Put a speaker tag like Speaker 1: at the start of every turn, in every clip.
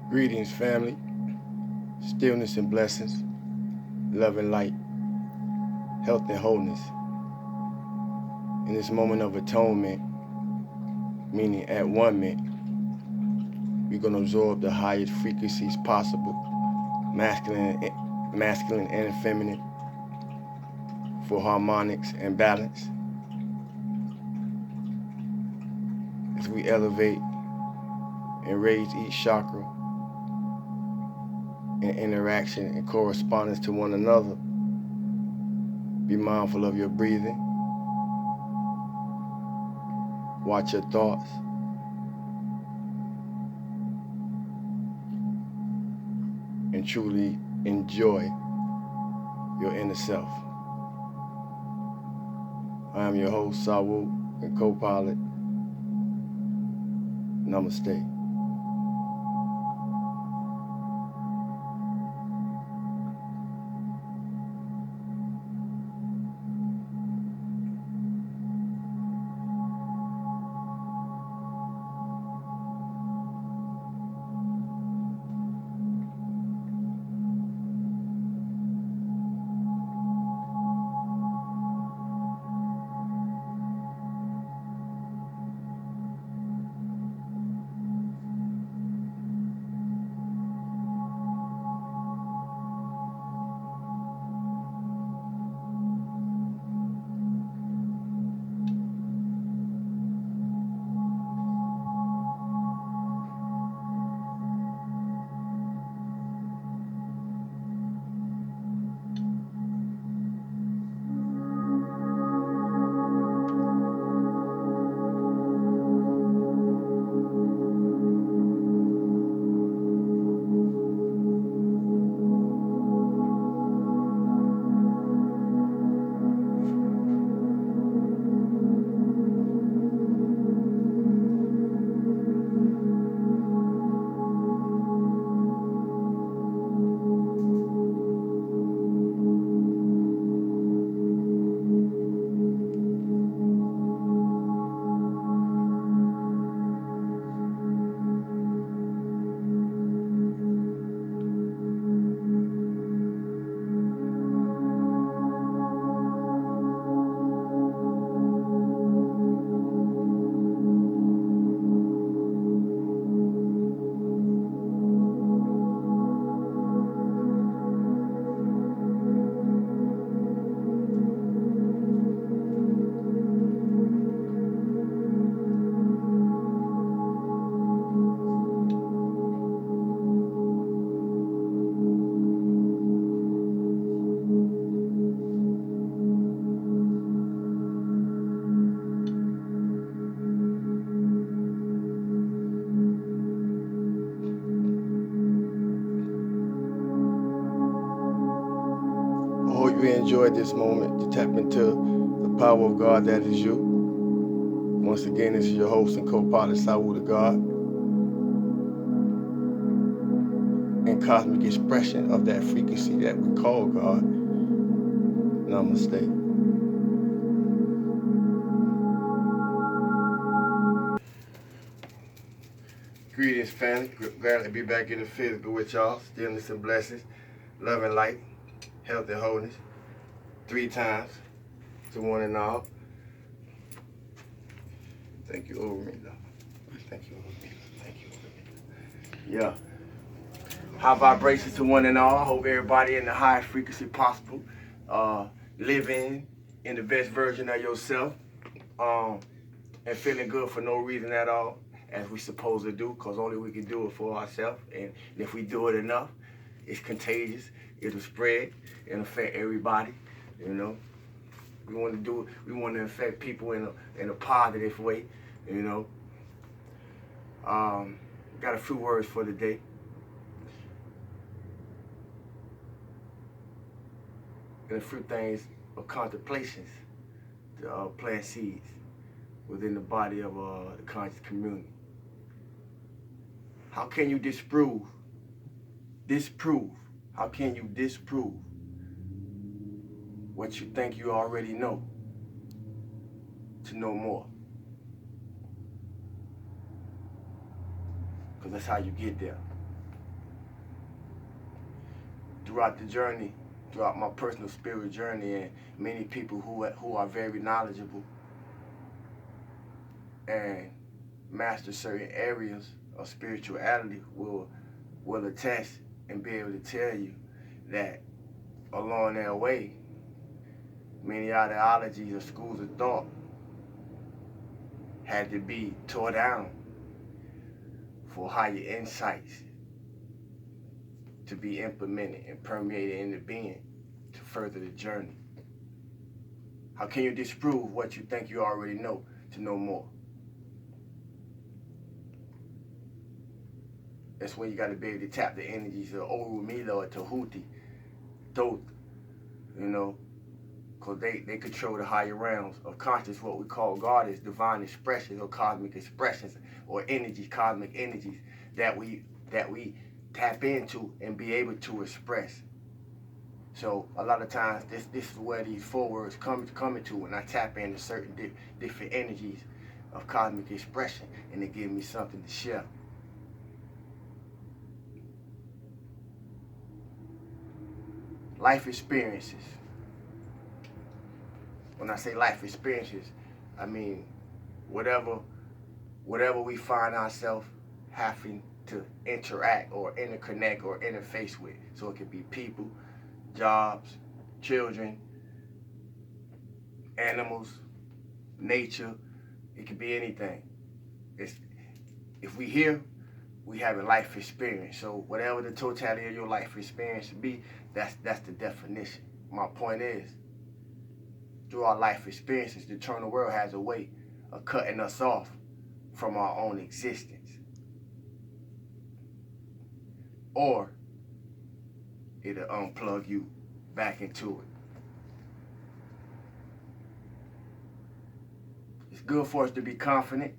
Speaker 1: Greetings, family. Stillness and blessings, love and light, health and wholeness. In this moment of atonement, meaning at one-ment, we're going to absorb the highest frequencies possible, masculine and feminine, for harmonics and balance. As we elevate and raise each chakra in interaction and correspondence to one another, be mindful of your breathing. Watch your thoughts. And truly enjoy your inner self. I am your host, Sawu, and co-pilot. Namaste. I hope you enjoyed this moment to tap into the power of God that is you. Once again, this is your host and co-pilot, Sawu the God, and cosmic expression of that frequency that we call God. Namaste. Greetings, family. Glad to be back in the physical with y'all. Stillness and blessings, love and light, health and wholeness. 3 times to one and all. Thank you over me, though. Thank you over me. Thank you over me. Yeah. High vibrations to one and all. I hope everybody in the highest frequency possible. Living in the best version of yourself. And feeling good for no reason at all, as we supposed to do, because only we can do it for ourselves. And if we do it enough, it's contagious. It'll spread and affect everybody. You know, we want to do it. We want to affect people in a positive way. You know, got a few words for the day. And a few things of contemplations to plant seeds within the body of the conscious community. How can you disprove? How can you disprove what you think you already know to know more? Because that's how you get there. throughout the journey, throughout my personal spirit journey, and many people who are very knowledgeable and master certain areas of spirituality will attest and be able to tell you that along their way, many ideologies or schools of thought had to be tore down for higher insights to be implemented and permeated into being to further the journey. How can you disprove what you think you already know to know more? That's when you got to be able to tap the energies of Oru, Mila, or Tahuti, Thoth, you know, because they control the higher realms of consciousness. What we call God is divine expressions or cosmic expressions or energies, cosmic energies that we tap into and be able to express. So a lot of times this is where these four words coming to when I tap into certain different energies of cosmic expression, and they give me something to share. Life experiences. When I say life experiences, I mean whatever we find ourselves having to interact or interconnect or interface with. So it could be people, jobs, children, animals, nature. It could be anything. If we here, we have a life experience. So whatever the totality of your life experience be, that's the definition. My point is, through our life experiences, the eternal world has a way of cutting us off from our own existence. Or it'll unplug you back into it. It's good for us to be confident,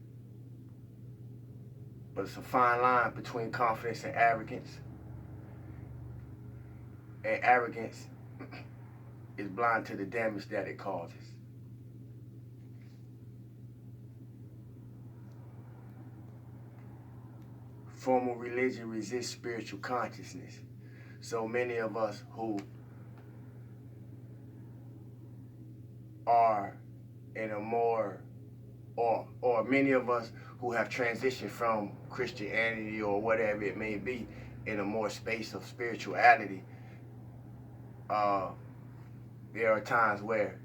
Speaker 1: but it's a fine line between confidence and arrogance. And arrogance is blind to the damage that it causes. Formal religion resists spiritual consciousness. So many of us who are in a more, or many of us who have transitioned from Christianity or whatever it may be in a more space of spirituality, there are times where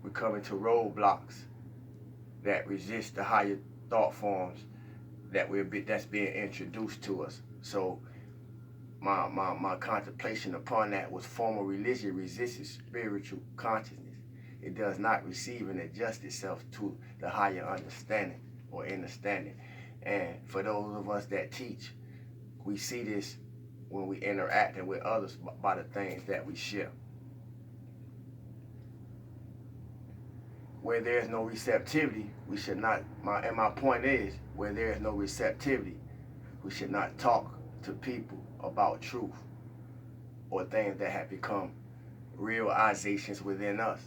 Speaker 1: we come into roadblocks that resist the higher thought forms that's being introduced to us. So my contemplation upon that was formal religion resists spiritual consciousness. It does not receive and adjust itself to the higher understanding or understanding. And for those of us that teach, we see this when we interacting with others by the things that we share. Where there's no receptivity, we should not, and my point is, where there is no receptivity, we should not talk to people about truth or things that have become realizations within us.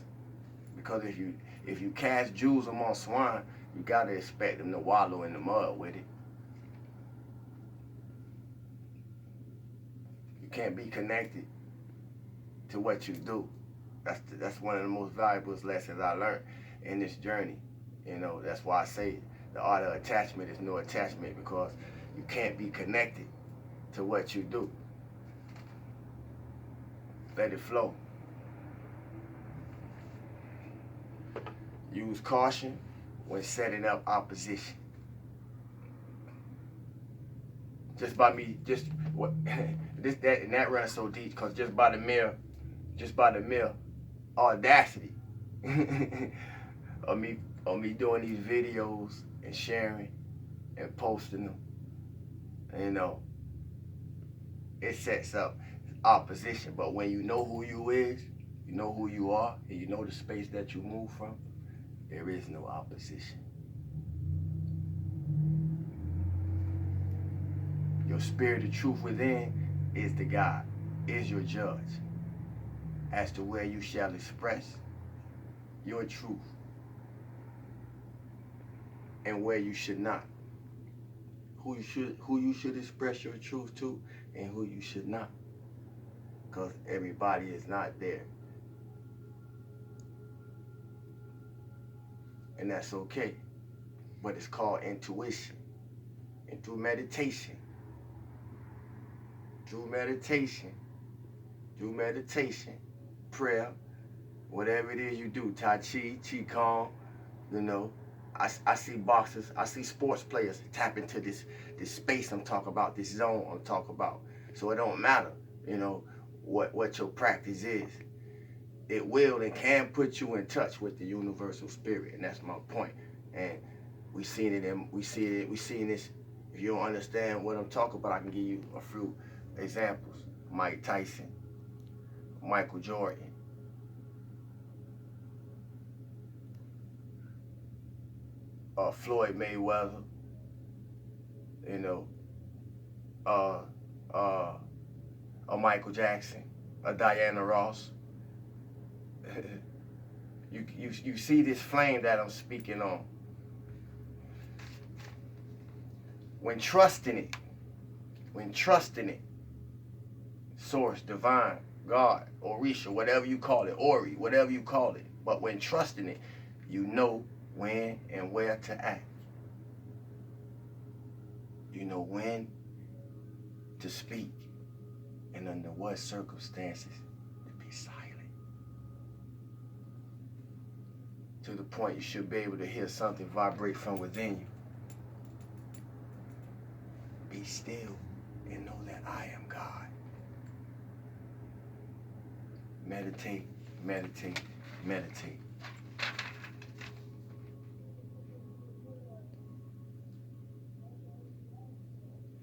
Speaker 1: Because if you cast jewels among swine, you gotta expect them to wallow in the mud with it. You can't be connected to what you do. That's one of the most valuable lessons I learned in this journey. You know, that's why I say the art of attachment is no attachment, because you can't be connected to what you do. Let it flow. Use caution when setting up opposition. Just by me, that runs so deep, because just by the mere audacity of me doing these videos and sharing and posting them, you know, it sets up opposition. But when you know who you is, you know who you are, and you know the space that you move from, there is no opposition. Your spirit of truth within is the God, is your judge as to where you shall express your truth and where you should not. Who you should express your truth to and who you should not. because everybody is not there. And that's okay. But it's called intuition. And through meditation, prayer, whatever it is you do, Tai Chi, Qigong, you know, I see boxers, I see sports players tap into this space I'm talking about, this zone I'm talking about. So it don't matter, you know, what your practice is. It will and can put you in touch with the universal spirit, and that's my point. And we seen this. If you don't understand what I'm talking about, I can give you a few examples. Mike Tyson, Michael Jordan, Floyd Mayweather, you know, a Michael Jackson, a Diana Ross. You see this flame that I'm speaking on. When trusting it, source, divine, God, Orisha, whatever you call it, Ori, whatever you call it. But when trusting it, you know when and where to act. You know when to speak and under what circumstances to be silent. To the point you should be able to hear something vibrate from within you. Be still and know that I am God. Meditate, meditate, meditate.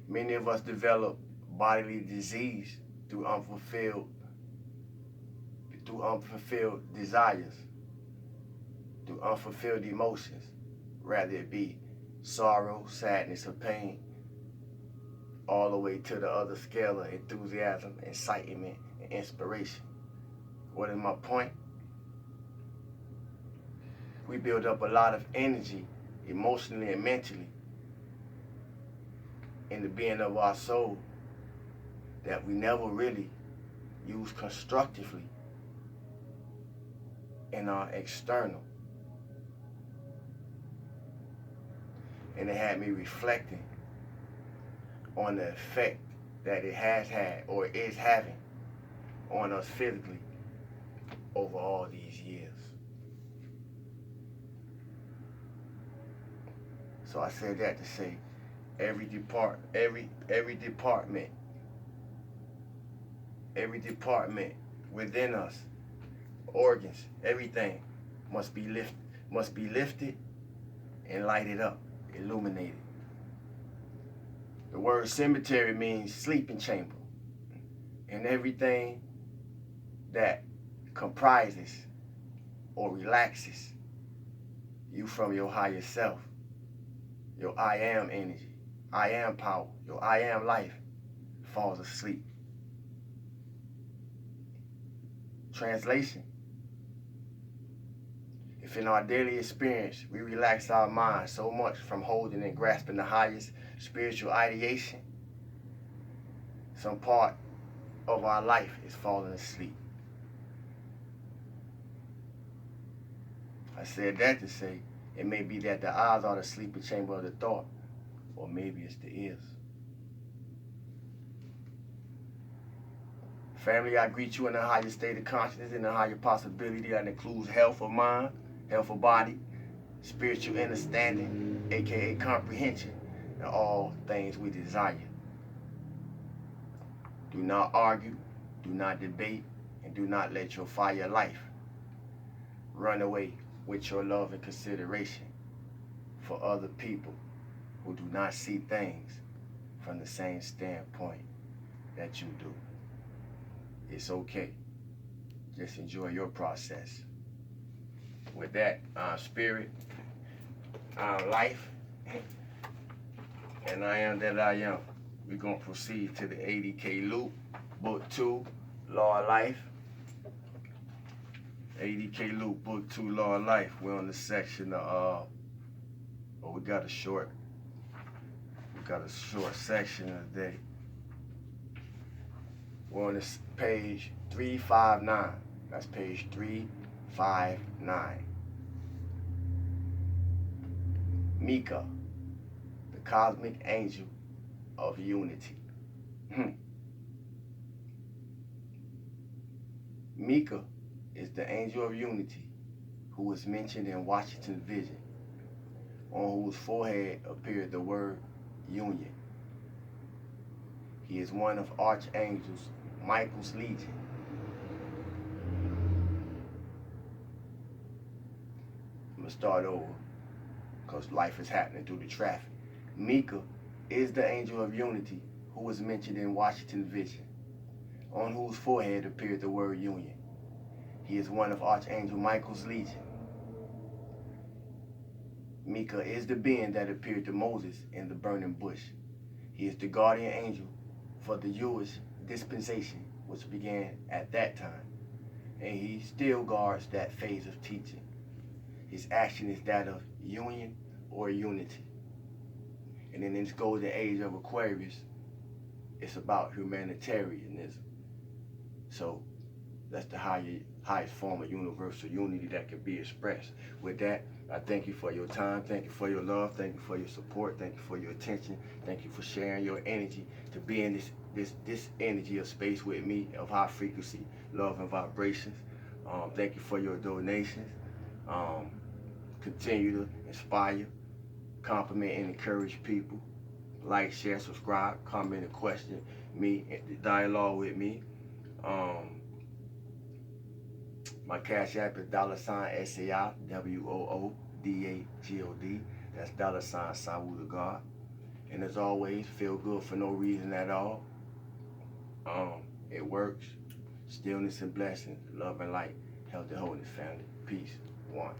Speaker 1: Many of us develop bodily disease through unfulfilled desires, through unfulfilled emotions, rather it be sorrow, sadness, or pain, all the way to the other scale of enthusiasm, excitement, and inspiration. What is my point? We build up a lot of energy, emotionally and mentally, in the being of our soul that we never really use constructively in our external. And it had me reflecting on the effect that it has had or is having on us physically over all these years. So I said that to say every department within us, organs, everything must be lifted and lighted up, illuminated. The word cemetery means sleeping chamber, and everything that comprises or relaxes you from your higher self, your I am energy, I am power, your I am life, falls asleep. Translation: if in our daily experience we relax our minds so much from holding and grasping the highest spiritual ideation, some part of our life is falling asleep. I said that to say it may be that the eyes are the sleeping chamber of the thought, or maybe it's the ears. Family, I greet you in a higher state of consciousness, in a higher possibility that includes health of mind, health of body, spiritual understanding, aka comprehension, and all things we desire. Do not argue, do not debate, and do not let your fire life run away with your love and consideration for other people who do not see things from the same standpoint that you do. It's okay. Just enjoy your process. With that, spirit, life, and I am that I am. We're going to proceed to the 80K loop, book 2, Law of Life. 80K loop, book 2, Law of Life. We're on the section of, we got a short section today. We're on this page 359. That's page 359. Micah, the cosmic angel of unity. Micah is the angel of unity who was mentioned in Washington's vision, on whose forehead appeared the word union. He is one of archangels Michael's legion. I'm gonna start over because life is happening through the traffic. Micah is the angel of unity who was mentioned in Washington's vision, on whose forehead appeared the word union. He is one of Archangel Michael's legion. Micah is the being that appeared to Moses in the burning bush. He is the guardian angel for the Jewish dispensation, which began at that time, and he still guards that phase of teaching. His action is that of union or unity. And in this golden age of Aquarius, it's about humanitarianism. So that's the highest form of universal unity that can be expressed. With that, I thank you for your time. Thank you for your love. Thank you for your support. Thank you for your attention. Thank you for sharing your energy to be in this energy of space with me, of high frequency, love and vibrations. Thank you for your donations. Continue to inspire, compliment, and encourage people. Like, share, subscribe, comment, and question me, dialogue with me. My cash app is $SAI WOODAGOD. That's $Sawu the God. And as always, feel good for no reason at all. It works. Stillness and blessings, love and light, health and wholeness, family. Peace. One.